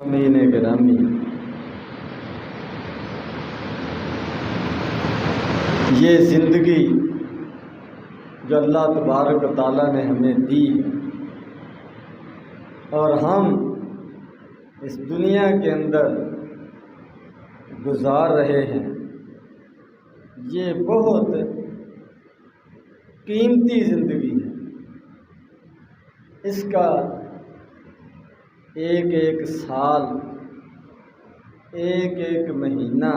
امین گرامی، یہ زندگی جو اللہ تبارک و تعالیٰ نے ہمیں دی ہے اور ہم اس دنیا کے اندر گزار رہے ہیں، یہ بہت قیمتی زندگی ہے۔ اس کا ایک ایک سال، ایک ایک مہینہ،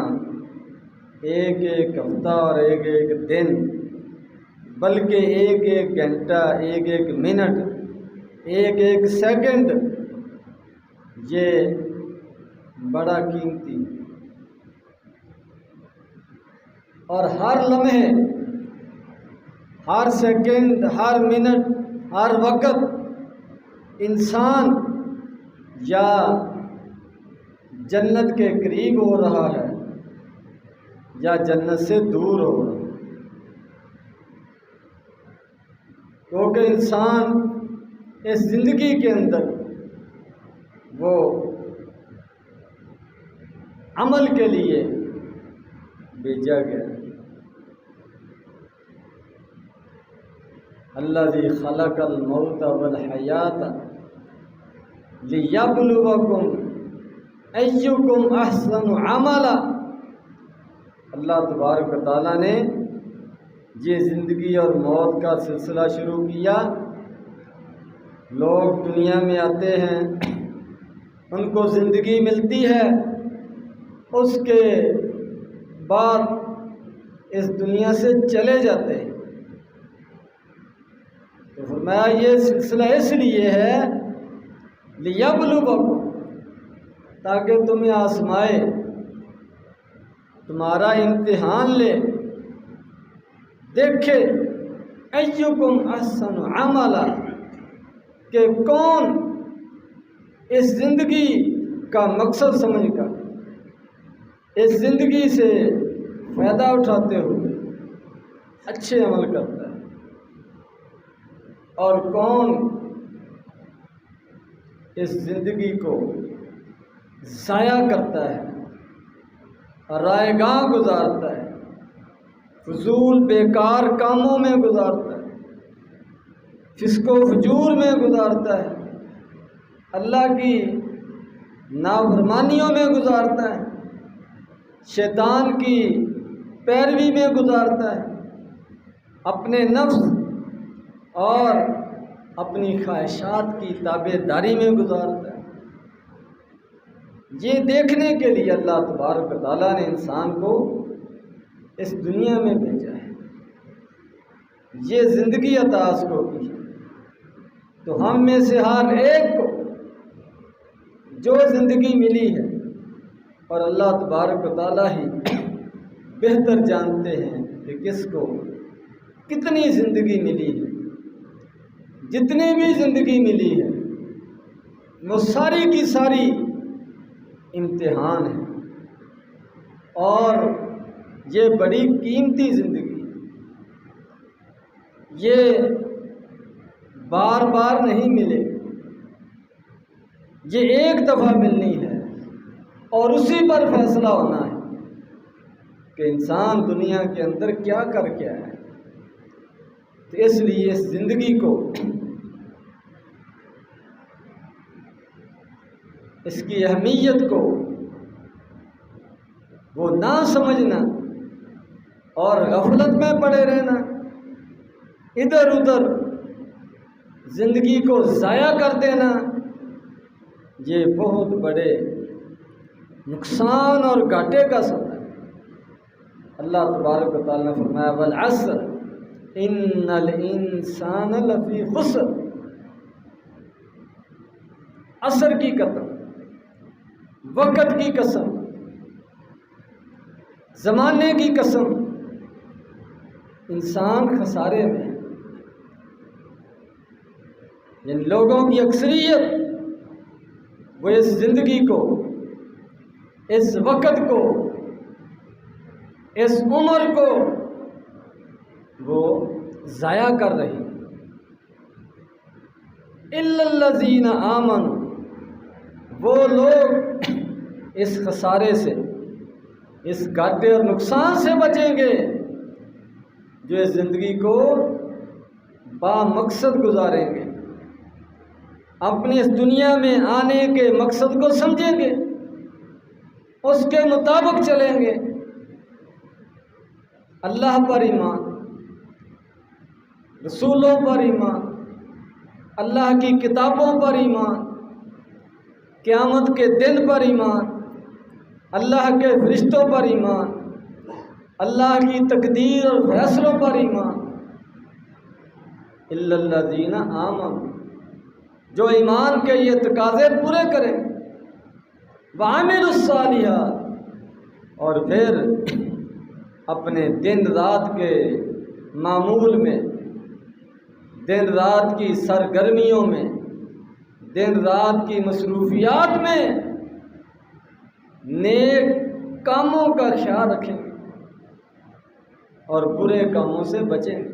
ایک ایک ہفتہ اور ایک ایک دن، بلکہ ایک ایک گھنٹہ، ایک ایک منٹ، ایک ایک سیکنڈ، یہ بڑا قیمتی ہے۔ اور ہر لمحے، ہر سیکنڈ، ہر منٹ، ہر وقت انسان یا جنت کے قریب ہو رہا ہے یا جنت سے دور ہو رہا ہے، کیونکہ انسان اس زندگی کے اندر وہ عمل کے لیے بھیجا گیا۔ الذی خلق الموت والحیات لیبلوکم ایکم احسن عملا۔ اللہ تبارک و تعالیٰ نے یہ زندگی اور موت کا سلسلہ شروع کیا۔ لوگ دنیا میں آتے ہیں، ان کو زندگی ملتی ہے، اس کے بعد اس دنیا سے چلے جاتے ہیں۔ تو فرمایا یہ سلسلہ اس لیے ہے لیبلوکم، تاکہ تمہیں آزمائے، تمہارا امتحان لے، دیکھے ایکم احسن عملا، کہ کون اس زندگی کا مقصد سمجھ کر اس زندگی سے فائدہ اٹھاتے ہوئے اچھے عمل کرتا ہے، اور کون اس زندگی کو ضائع کرتا ہے، رائے گاہ گزارتا ہے، فضول بیکار کاموں میں گزارتا ہے، فسق و فجور میں گزارتا ہے، اللہ کی نافرمانیوں میں گزارتا ہے، شیطان کی پیروی میں گزارتا ہے، اپنے نفس اور اپنی خواہشات کی تابع داری میں گزارتا ہے۔ یہ دیکھنے کے لیے اللہ تبارک و تعالیٰ نے انسان کو اس دنیا میں بھیجا ہے، یہ زندگی عطا اس کو کی ہے۔ تو ہم میں سے ہر ایک کو جو زندگی ملی ہے، اور اللہ تبارک و تعالیٰ ہی بہتر جانتے ہیں کہ کس کو کتنی زندگی ملی ہے، جتنی بھی زندگی ملی ہے وہ ساری کی ساری امتحان ہے، اور یہ بڑی قیمتی زندگی ہے، یہ بار بار نہیں ملے، یہ ایک دفعہ ملنی ہے، اور اسی پر فیصلہ ہونا ہے کہ انسان دنیا کے اندر کیا کر کے آیا ہے۔ تو اس لیے اس زندگی کو، اس کی اہمیت کو وہ نہ سمجھنا اور غفلت میں پڑے رہنا، ادھر ادھر زندگی کو ضائع کر دینا، یہ بہت بڑے نقصان اور گھاٹے کا سبب ہے۔ اللہ تبارک و تعالیٰ نے فرمایا والعصر ان الانسان لفی خسر، عصر کی قسم، وقت کی قسم، زمانے کی قسم، انسان خسارے میں ہے۔ جن لوگوں کی اکثریت وہ اس زندگی کو، اس وقت کو، اس عمر کو وہ ضائع کر رہی الا الذین آمنوا وہ لوگ اس خسارے سے، اس گھاٹے اور نقصان سے بچیں گے جو اس زندگی کو با مقصد گزاریں گے، اپنی اس دنیا میں آنے کے مقصد کو سمجھیں گے، اس کے مطابق چلیں گے۔ اللہ پر ایمان، رسولوں پر ایمان، اللہ کی کتابوں پر ایمان، قیامت کے دن پر ایمان، اللہ کے فرشتوں پر ایمان، اللہ کی تقدیر اور فیصلوں پر ایمان۔ الا الذین آمنوا، جو ایمان کے یہ تقاضے پورے کریں، وعملوا الصالحات، اور پھر اپنے دن رات کے معمول میں، دن رات کی سرگرمیوں میں، دن رات کی مصروفیات میں نیک کاموں کا خیال رکھیں گے اور برے کاموں سے بچیں گے۔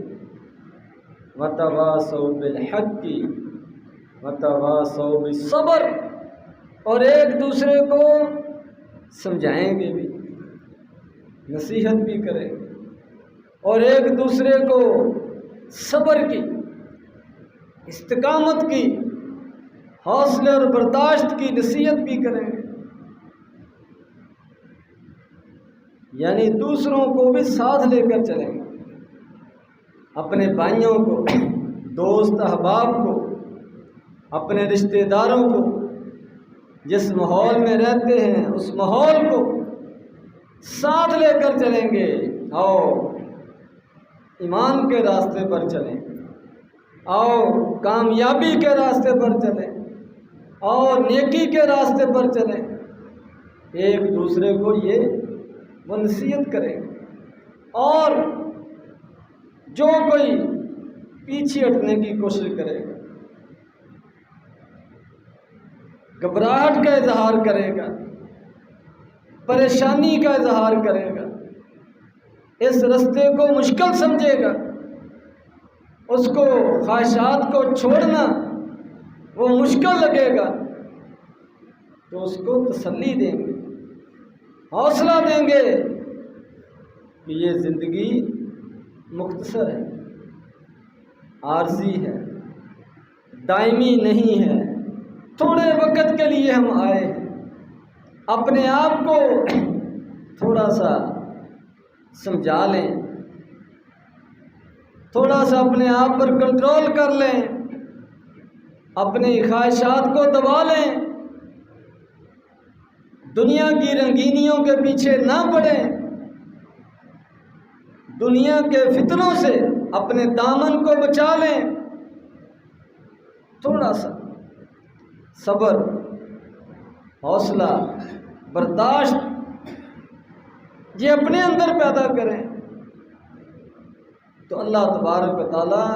وَتَوَاصَوْا بِالْحَقِّ وَتَوَاصَوْا بِالصَّبْرِ، اور ایک دوسرے کو سمجھائیں گے بھی، نصیحت بھی کریں گے، اور ایک دوسرے کو صبر کی، استقامت کی، حوصلے اور برداشت کی نصیحت بھی کریں گے۔ یعنی دوسروں کو بھی ساتھ لے کر چلیں گے، اپنے بھائیوں کو، دوست احباب کو، اپنے رشتہ داروں کو، جس ماحول میں رہتے ہیں اس ماحول کو ساتھ لے کر چلیں گے، اور ایمان کے راستے پر چلیں، اور کامیابی کے راستے پر چلیں، اور نیکی کے راستے پر چلیں۔ ایک دوسرے کو یہ وہ نصیحت کریں گے، اور جو کوئی پیچھے ہٹنے کی کوشش کرے گا، گھبراہٹ کا اظہار کرے گا، پریشانی کا اظہار کرے گا، اس راستے کو مشکل سمجھے گا، اس کو خواہشات کو چھوڑنا وہ مشکل لگے گا، تو اس کو تسلی دیں گے، حوصلہ دیں گے کہ یہ زندگی مختصر ہے، عارضی ہے، دائمی نہیں ہے، تھوڑے وقت کے لیے ہم آئے ہیں، اپنے آپ کو تھوڑا سا سمجھا لیں، تھوڑا سا اپنے آپ پر کنٹرول کر لیں، اپنی خواہشات کو دبا لیں، دنیا کی رنگینیوں کے پیچھے نہ پڑیں، دنیا کے فتنوں سے اپنے دامن کو بچا لیں، تھوڑا سا صبر، حوصلہ، برداشت یہ اپنے اندر پیدا کریں، تو اللہ تبارک و تعالیٰ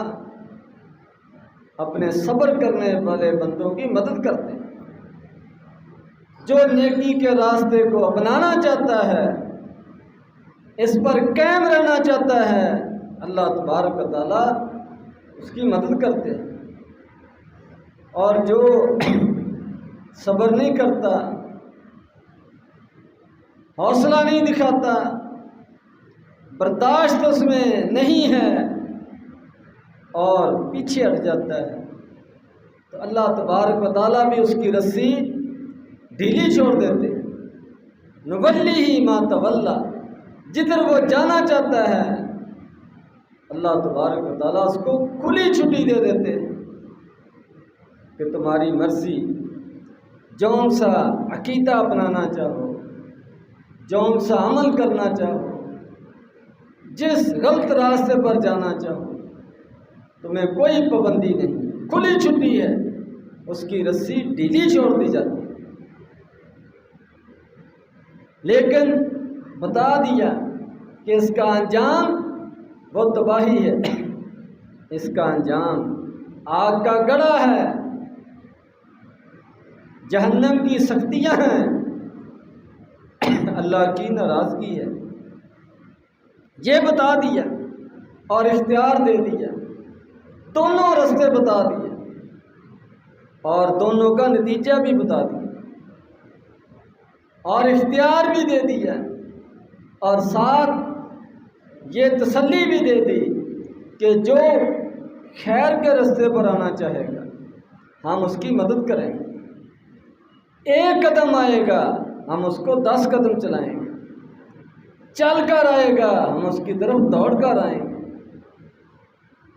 اپنے صبر کرنے والے بندوں کی مدد کرتے ہیں۔ جو نیکی کے راستے کو اپنانا چاہتا ہے، اس پر قائم رہنا چاہتا ہے، اللہ تبارک و تعالیٰ اس کی مدد کرتے ہیں، اور جو صبر نہیں کرتا، حوصلہ نہیں دکھاتا، برداشت اس میں نہیں ہے اور پیچھے ہٹ جاتا ہے، تو اللہ تبارک و تعالیٰ بھی اس کی رسی ڈھیلی چھوڑ دیتے ہیں۔ نولیہ ما تولی، جدھر وہ جانا چاہتا ہے اللہ تبارک و تعالیٰ اس کو کھلی چھٹی دے دیتے ہیں کہ تمہاری مرضی، جون سا عقیدہ اپنانا چاہو، جون سا عمل کرنا چاہو، جس غلط راستے پر جانا چاہو، تمہیں کوئی پابندی نہیں، کھلی چھٹی ہے، اس کی رسی ڈھیلی چھوڑ دی جاتی ہے۔ لیکن بتا دیا کہ اس کا انجام وہ تباہی ہے، اس کا انجام آگ کا گڑھا ہے، جہنم کی سختیاں ہیں، اللہ کی ناراضگی ہے، یہ بتا دیا اور اختیار دے دیا، دونوں راستے بتا دیے اور دونوں کا نتیجہ بھی بتا دیا۔ اور اختیار بھی دے دیا اور ساتھ یہ تسلی بھی دے دی کہ جو خیر کے راستے پر آنا چاہے گا ہم اس کی مدد کریں گے۔ ایک قدم آئے گا ہم اس کو 10 قدم چلائیں گے، چل کر آئے گا ہم اس کی طرف دوڑ کر آئیں گے۔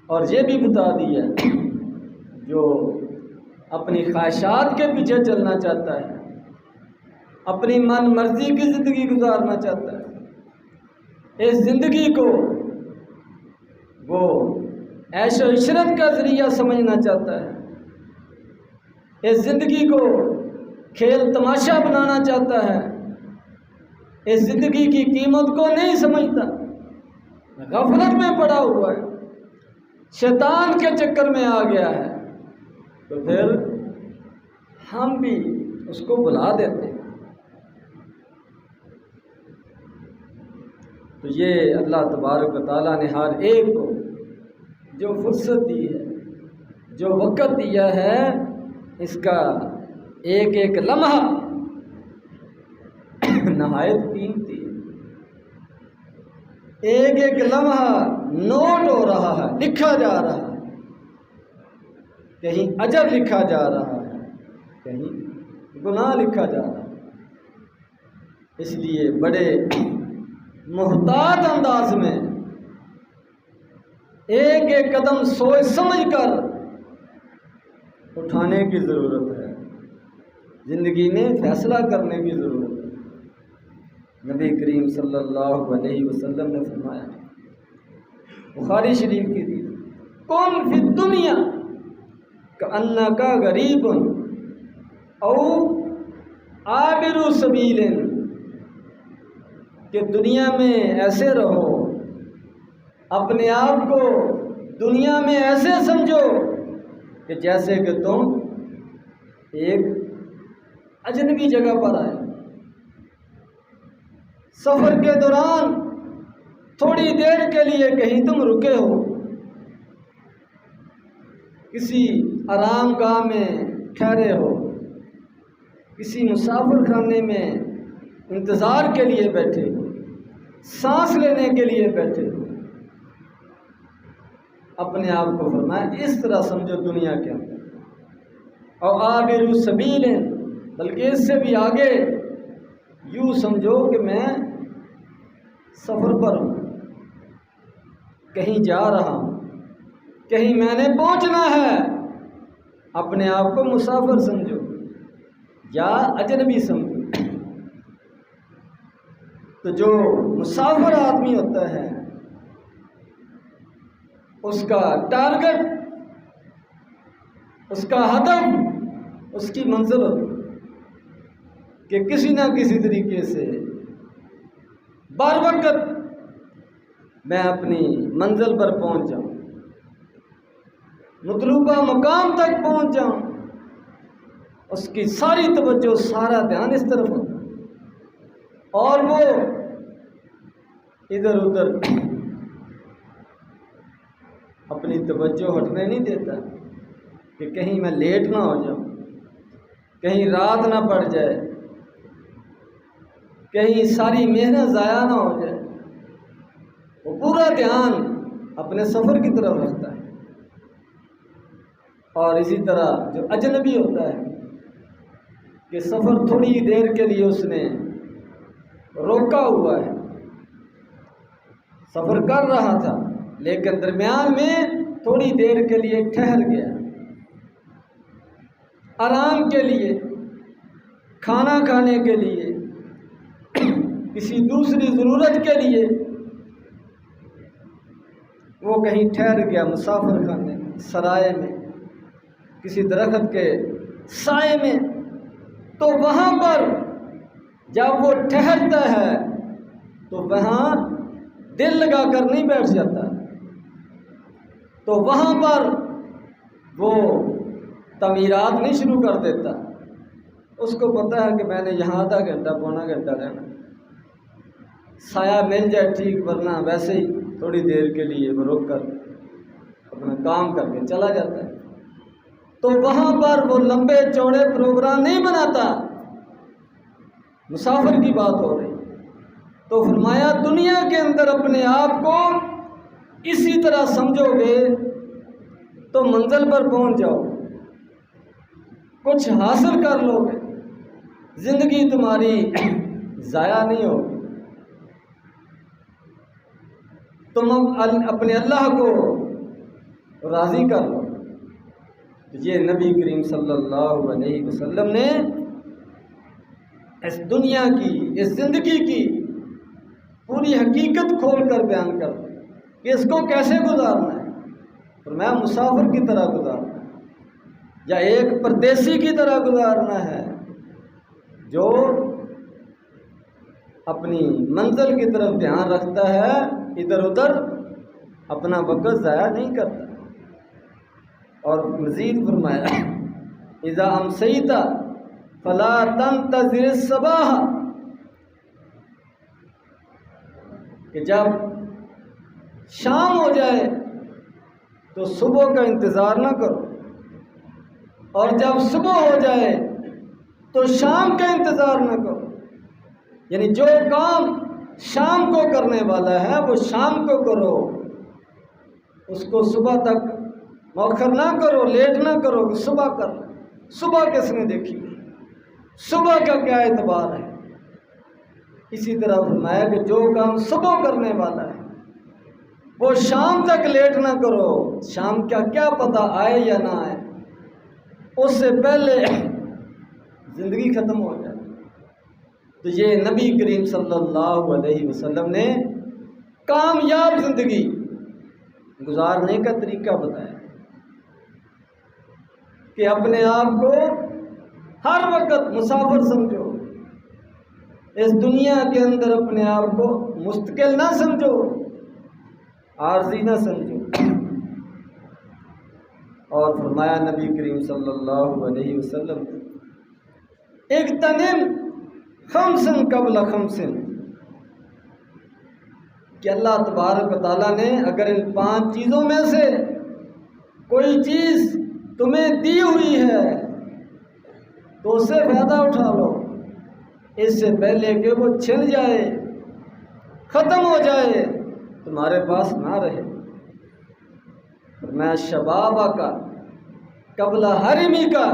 اور یہ بھی بتا دیا جو اپنی خواہشات کے پیچھے چلنا چاہتا ہے، اپنی من مرضی کی زندگی گزارنا چاہتا ہے، اس زندگی کو وہ عیش و عشرت کا ذریعہ سمجھنا چاہتا ہے، اس زندگی کو کھیل تماشا بنانا چاہتا ہے، اس زندگی کی قیمت کو نہیں سمجھتا، غفلت میں پڑا ہوا ہے، شیطان کے چکر میں آ گیا ہے، تو پھر ہم بھی اس کو بلا دیتے ہیں۔ تو یہ اللہ تبارک و تعالیٰ نے ہر ایک کو جو فرصت دی ہے، جو وقت دیا ہے، اس کا ایک ایک لمحہ نہایت قیمتی ہے، ایک ایک لمحہ نوٹ ہو رہا ہے، لکھا جا رہا ہے، کہیں اجر لکھا جا رہا ہے، کہیں گناہ لکھا جا رہا ہے۔ اس لیے بڑے محتاط انداز میں ایک ایک قدم سوچ سمجھ کر اٹھانے کی ضرورت ہے، زندگی میں فیصلہ کرنے کی ضرورت ہے۔ نبی کریم صلی اللہ علیہ وسلم نے فرمایا، بخاری شریف کی تھی، کن فی الدنیا کأنک غریب او عابر سبیل، کہ دنیا میں ایسے رہو، اپنے آپ کو دنیا میں ایسے سمجھو کہ جیسے کہ تم ایک اجنبی جگہ پر آئے، سفر کے دوران تھوڑی دیر کے لیے کہیں تم رکے ہو، کسی آرام گاہ میں ٹھہرے ہو، کسی مسافر خانے میں انتظار کے لیے بیٹھے ہو، سانس لینے کے لیے بیٹھے ہو، اپنے آپ کو فرمایا اس طرح سمجھو دنیا کے اندر، اور عابر سبیل، بلکہ اس سے بھی آگے یوں سمجھو کہ میں سفر پر ہوں، کہیں جا رہا ہوں، کہیں میں نے پہنچنا ہے، اپنے آپ کو مسافر سمجھو یا اجنبی سمجھو۔ تو جو مسافر آدمی ہوتا ہے اس کا ٹارگٹ، اس کا ہدف، اس کی منزل ہوتی کہ کسی نہ کسی طریقے سے بر وقت میں اپنی منزل پر پہنچ جاؤں، مطلوبہ مقام تک پہنچ جاؤں، اس کی ساری توجہ، سارا دھیان اس طرف ہوتا ہے، اور وہ ادھر ادھر اپنی توجہ ہٹنے نہیں دیتا کہ کہیں میں لیٹ نہ ہو جاؤں، کہیں رات نہ پڑ جائے، کہیں ساری محنت ضائع نہ ہو جائے، وہ پورا دھیان اپنے سفر کی طرف رکھتا ہے۔ اور اسی طرح جو اجنبی ہوتا ہے کہ سفر تھوڑی دیر کے لیے اس نے روکا ہوا ہے، سفر کر رہا تھا لیکن درمیان میں تھوڑی دیر کے لیے ٹھہر گیا، آرام کے لیے، کھانا کھانے کے لیے، کسی دوسری ضرورت کے لیے وہ کہیں ٹھہر گیا، مسافر خانے میں، سرائے میں، کسی درخت کے سائے میں، تو وہاں پر جب وہ ٹھہرتا ہے تو وہاں دل لگا کر نہیں بیٹھ جاتا، تو وہاں پر وہ تعمیرات نہیں شروع کر دیتا، اس کو پتہ ہے کہ میں نے یہاں آدھا گھنٹہ پونا گھنٹہ رہنا، سایہ مل جائے ٹھیک، ورنہ ویسے ہی تھوڑی دیر کے لیے وہ روک کر اپنا کام کر کے چلا جاتا ہے۔ تو وہاں پر وہ لمبے چوڑے پروگرام نہیں بناتا، مسافر کی بات ہو رہی، تو فرمایا دنیا کے اندر اپنے آپ کو اسی طرح سمجھو گے تو منزل پر پہنچ جاؤ، کچھ حاصل کر لو گے، زندگی تمہاری ضائع نہیں ہوگی، تم اپنے اللہ کو راضی کر لو۔ یہ نبی کریم صلی اللہ علیہ وسلم نے اس دنیا کی، اس زندگی کی پوری حقیقت کھول کر بیان کر دی کہ اس کو کیسے گزارنا ہے۔ فرمایا مسافر کی طرح گزارنا ہے، یا ایک پردیسی کی طرح گزارنا ہے جو اپنی منزل کی طرف دھیان رکھتا ہے، ادھر ادھر اپنا وقت ضائع نہیں کرتا۔ اور مزید فرمایا اذا امسیت فلا تنتظر الصباح، کہ جب شام ہو جائے تو صبح کا انتظار نہ کرو، اور جب صبح ہو جائے تو شام کا انتظار نہ کرو۔ یعنی جو کام شام کو کرنے والا ہے وہ شام کو کرو، اس کو صبح تک مؤخر نہ کرو، لیٹ نہ کرو کہ صبح کر لیں۔ صبح کس نے دیکھی؟ صبح کا کیا اعتبار ہے؟ اسی طرح فرمایا کہ جو کام صبح کرنے والا ہے وہ شام تک لیٹ نہ کرو، شام کا کیا پتہ آئے یا نہ آئے، اس سے پہلے زندگی ختم ہو جائے۔ تو یہ نبی کریم صلی اللہ علیہ وسلم نے کامیاب زندگی گزارنے کا طریقہ بتایا کہ اپنے آپ کو ہر وقت مسافر سمجھو، اس دنیا کے اندر اپنے آپ کو مستقل نہ سمجھو، عارضی نہ سمجھو۔ اور فرمایا نبی کریم صلی اللہ علیہ وسلم اغتنم خمسن قبل خمسن، کہ اللہ تبارک و تعالیٰ نے اگر ان 5 چیزوں میں سے کوئی چیز تمہیں دی ہوئی ہے تو اس سے فائدہ اٹھا لو، اس سے پہلے کہ وہ چھن جائے، ختم ہو جائے، تمہارے پاس نہ رہے۔ میں شبابہ کا قبل حرمی کا،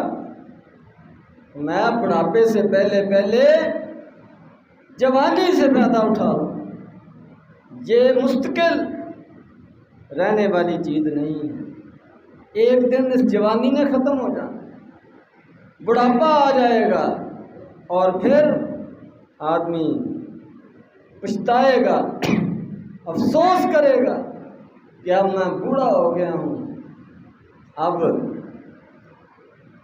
میں بڑھاپے سے پہلے جوانی سے فائدہ اٹھا لو۔ یہ مستقل رہنے والی چیز نہیں ہے، ایک دن اس جوانی نے ختم ہو جانا، بڑھاپا آ جائے گا اور پھر آدمی پچھتائے گا، افسوس کرے گا کہ اب میں بوڑھا ہو گیا ہوں، اب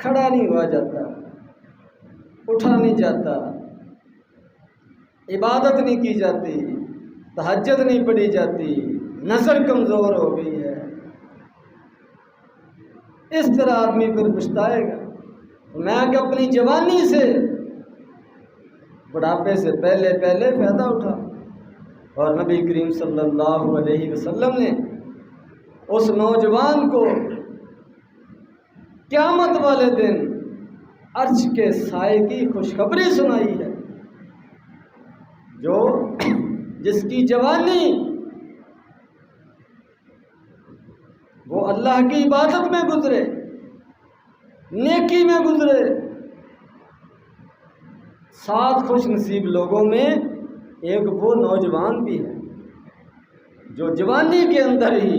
کھڑا نہیں ہوا جاتا، اٹھا نہیں جاتا، عبادت نہیں کی جاتی، تہجد نہیں پڑھی جاتی، نظر کمزور ہو گئی ہے۔ اس طرح آدمی پھر پچھتائے گا۔ میں کہ اپنی جوانی سے بڑھاپے سے پہلے فائدہ اٹھا۔ اور نبی کریم صلی اللہ علیہ وسلم نے اس نوجوان کو قیامت والے دن عرش کے سائے کی خوشخبری سنائی ہے، جس کی جوانی وہ اللہ کی عبادت میں گزرے، نیکی میں گزرے۔ 7 خوش نصیب لوگوں میں ایک وہ نوجوان بھی ہے جو جوانی کے اندر ہی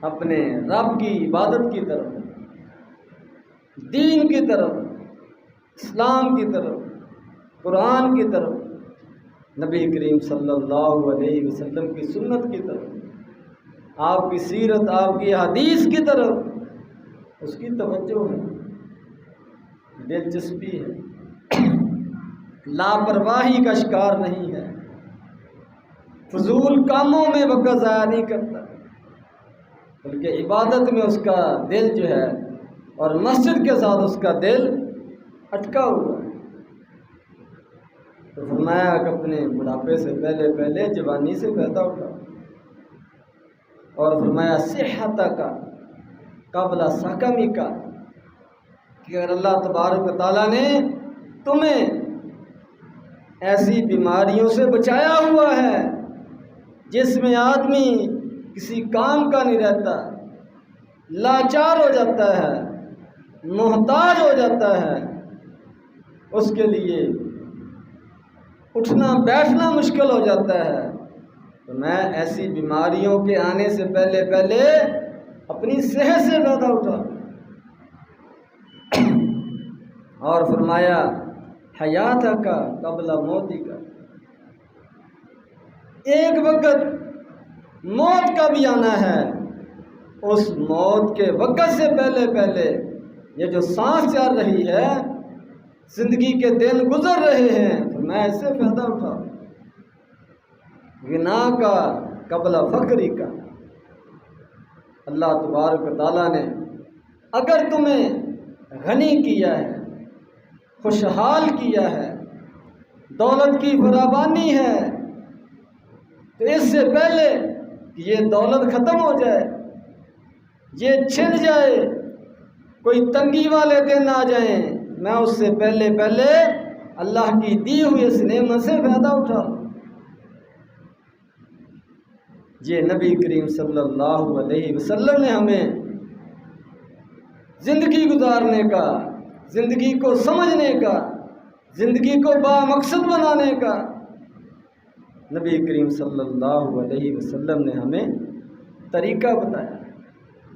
اپنے رب کی عبادت کی طرف، دین کی طرف، اسلام کی طرف، قرآن کی طرف، نبی کریم صلی اللہ علیہ وسلم کی سنت کی طرف، آپ کی سیرت، آپ کی حدیث کی طرف اس کی توجہ ہے، دلچسپی ہے، لاپرواہی کا شکار نہیں ہے، فضول کاموں میں وقت ضائع نہیں کرتا، بلکہ عبادت میں اس کا دل جو ہے، اور مسجد کے ساتھ اس کا دل اٹکا ہوا ہے۔ تو فرمایا کہ اپنے بڑھاپے سے پہلے جوانی سے فائدہ اٹھا، اور فرمایا صحت کا قبل سقمی کا، کہ اگر اللہ تبارک و تعالیٰ نے تمہیں ایسی بیماریوں سے بچایا ہوا ہے جس میں آدمی کسی کام کا نہیں رہتا، لاچار ہو جاتا ہے، محتاج ہو جاتا ہے، اس کے لیے اٹھنا بیٹھنا مشکل ہو جاتا ہے۔ تو میں ایسی بیماریوں کے آنے سے پہلے اپنی صحت سے فائدہ اٹھا، اور فرمایا حیات کا قبل موتی کا، ایک وقت موت کا بھی آنا ہے، اس موت کے وقت سے پہلے یہ جو سانس چل رہی ہے، زندگی کے دن گزر رہے ہیں، تو میں اس سے فائدہ اٹھا۔ غنا کا قبل فقری کا، اللہ تبارک و تعالیٰ نے اگر تمہیں غنی کیا ہے، خوشحال کیا ہے، دولت کی فراوانی ہے، تو اس سے پہلے کہ یہ دولت ختم ہو جائے، یہ چھن جائے، کوئی تنگی والے دن آ جائیں، میں اس سے پہلے اللہ کی دی ہوئی اس نعمت سے فائدہ اٹھا۔ یہ نبی کریم صلی اللہ علیہ وسلم نے ہمیں زندگی گزارنے کا، زندگی کو سمجھنے کا، زندگی کو بامقصد بنانے کا، نبی کریم صلی اللہ علیہ وسلم نے ہمیں طریقہ بتایا،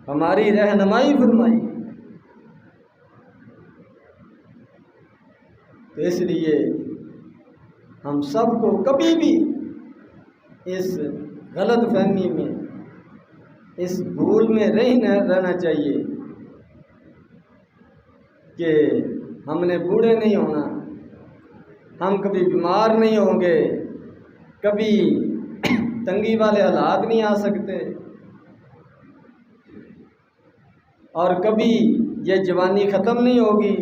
ہماری رہنمائی فرمائی۔ تو اس لیے ہم سب کو کبھی بھی اس غلط فہمی میں، اس بھول میں رہنا چاہیے کہ ہم نے بوڑھے نہیں ہونا، ہم کبھی بیمار نہیں ہوں گے، کبھی تنگی والے حالات نہیں آ سکتے، اور کبھی یہ جوانی ختم نہیں ہوگی۔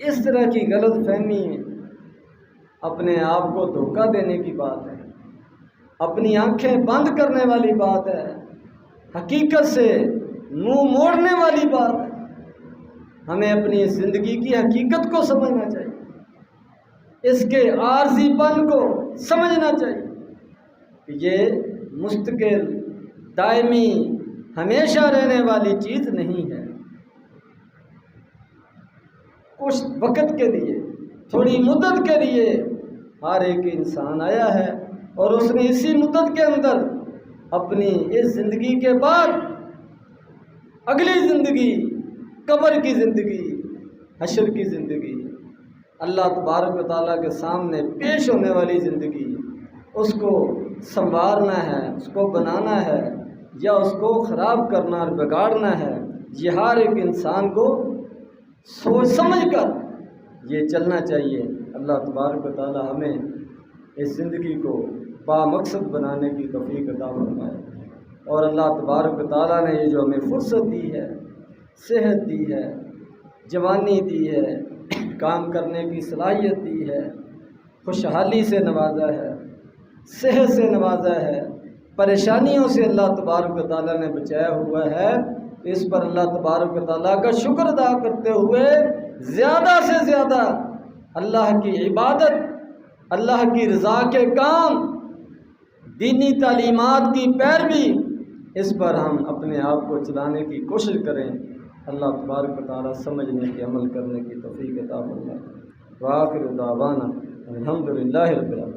اس طرح کی غلط فہمی اپنے آپ کو دھوکہ دینے کی بات ہے، اپنی آنکھیں بند کرنے والی بات ہے، حقیقت سے منہ موڑنے والی بات ہے۔ ہمیں اپنی زندگی کی حقیقت کو سمجھنا چاہیے، اس کے عارضی پن کو سمجھنا چاہیے کہ یہ مستقل، دائمی، ہمیشہ رہنے والی چیز نہیں ہے۔ کچھ وقت کے لیے، تھوڑی مدت کے لیے ہر ایک انسان آیا ہے، اور اس نے اسی مدت کے اندر اپنی اس زندگی کے بعد اگلی زندگی، قبر کی زندگی، حشر کی زندگی، اللہ تبارک و تعالیٰ کے سامنے پیش ہونے والی زندگی، اس کو سنوارنا ہے، اس کو بنانا ہے، یا اس کو خراب کرنا اور بگاڑنا ہے۔ یہ ہر ایک انسان کو سوچ سمجھ کر یہ چلنا چاہیے۔ اللہ تبارک و تعالیٰ ہمیں اس زندگی کو بامقصد بنانے کی توفیق عطا فرمائے، اور اللہ تبارک و تعالیٰ نے یہ جو ہمیں فرصت دی ہے، صحت دی ہے، جوانی دی ہے، کام کرنے کی صلاحیت دی ہے، خوشحالی سے نوازا ہے، صحت سے نوازا ہے، پریشانیوں سے اللہ تبارک و تعالیٰ نے بچایا ہوا ہے، اس پر اللہ تبارک و تعالیٰ کا شکر ادا کرتے ہوئے زیادہ سے زیادہ اللہ کی عبادت، اللہ کی رضا کے کام، دینی تعلیمات کی پیروی، اس پر ہم اپنے آپ کو چلانے کی کوشش کریں۔ اللہ تبارک و تعالیٰ سمجھنے کے، عمل کرنے کی توفیق عطا فرمائے۔ وآخر دعوانا الحمدللہ رب العالمین۔